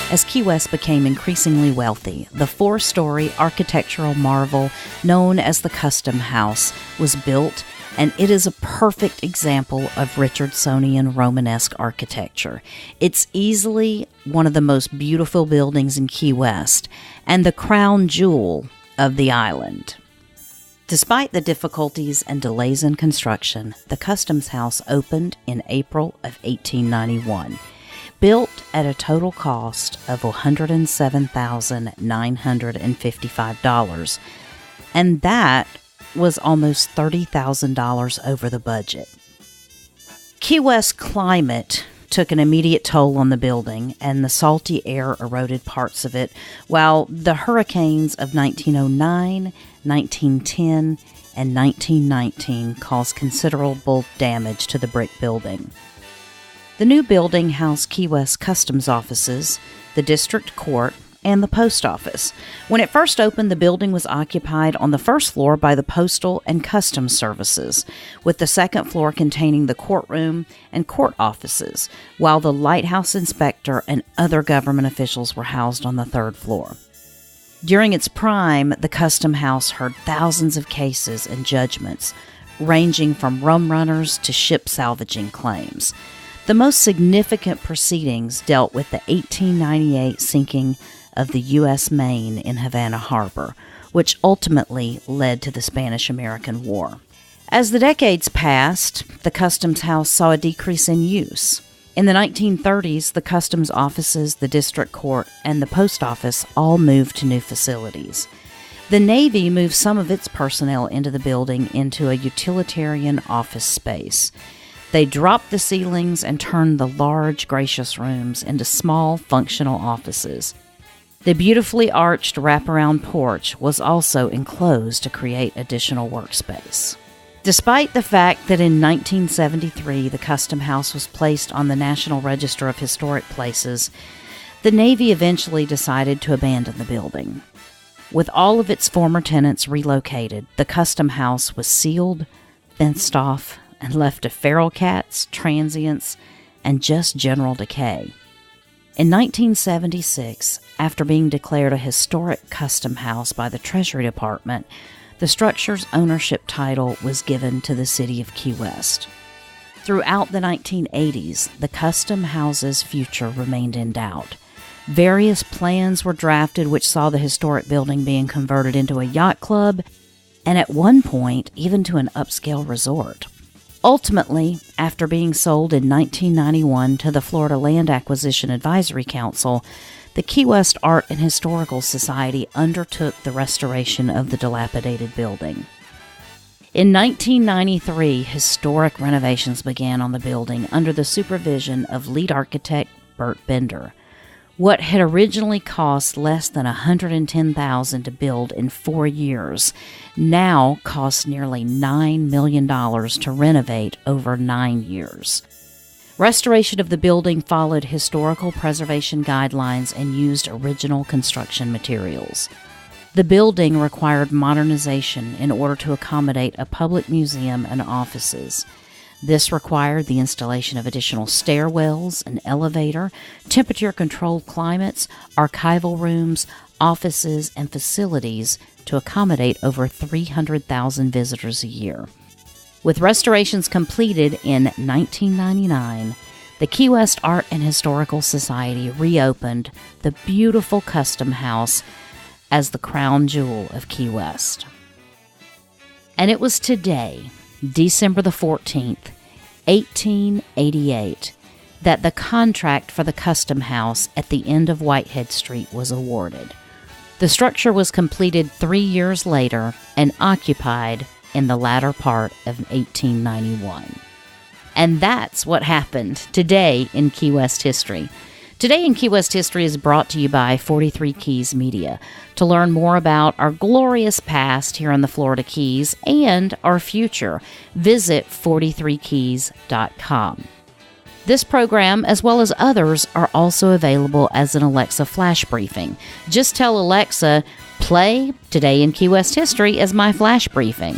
As Key West became increasingly wealthy, the 4-story architectural marvel known as the Custom House was built, and it is a perfect example of Richardsonian Romanesque architecture. It's easily one of the most beautiful buildings in Key West, and the crown jewel of the island. Despite the difficulties and delays in construction, the Customs House opened in April of 1891. Built at a total cost of $107,955, and that was almost $30,000 over the budget. Key West climate took an immediate toll on the building, and the salty air eroded parts of it, while the hurricanes of 1909, 1910, and 1919 caused considerable damage to the brick building. The new building housed Key West Customs offices, the district court, and the post office. When it first opened, the building was occupied on the first floor by the postal and customs services, with the second floor containing the courtroom and court offices, while the lighthouse inspector and other government officials were housed on the third floor. During its prime, the Custom House heard thousands of cases and judgments, ranging from rum runners to ship salvaging claims. The most significant proceedings dealt with the 1898 sinking of the US Maine in Havana Harbor, which ultimately led to the Spanish-American War. As the decades passed, the Customs House saw a decrease in use. In the 1930s, the customs offices, the district court, and the post office all moved to new facilities. The Navy moved some of its personnel into the building into a utilitarian office space. They dropped the ceilings and turned the large, gracious rooms into small, functional offices. The beautifully arched wraparound porch was also enclosed to create additional workspace. Despite the fact that in 1973 the Custom House was placed on the National Register of Historic Places, the Navy eventually decided to abandon the building. With all of its former tenants relocated, the Custom House was sealed, fenced off, and left to feral cats, transients, and just general decay. In 1976, after being declared a historic custom house by the Treasury Department, the structure's ownership title was given to the city of Key West. Throughout the 1980s, the custom house's future remained in doubt. Various plans were drafted which saw the historic building being converted into a yacht club, and at one point, even to an upscale resort. Ultimately, after being sold in 1991 to the Florida Land Acquisition Advisory Council, the Key West Art and Historical Society undertook the restoration of the dilapidated building. In 1993, historic renovations began on the building under the supervision of lead architect Bert Bender. What had originally cost less than $110,000 to build in 4 years now costs nearly $9 million to renovate over 9 years. Restoration of the building followed historical preservation guidelines and used original construction materials. The building required modernization in order to accommodate a public museum and offices. This required the installation of additional stairwells, an elevator, temperature-controlled climates, archival rooms, offices, and facilities to accommodate over 300,000 visitors a year. With restorations completed in 1999, the Key West Art and Historical Society reopened the beautiful Custom House as the crown jewel of Key West. And it was today, December the 14th, 1888, that the contract for the Custom House at the end of Whitehead Street was awarded. The structure was completed 3 years later and occupied in the latter part of 1891. And that's what happened today in Key West history. Today in Key West History is brought to you by 43 Keys Media. To learn more about our glorious past here in the Florida Keys and our future, visit 43keys.com. This program, as well as others, are also available as an Alexa flash briefing. Just tell Alexa, play Today in Key West History as my flash briefing.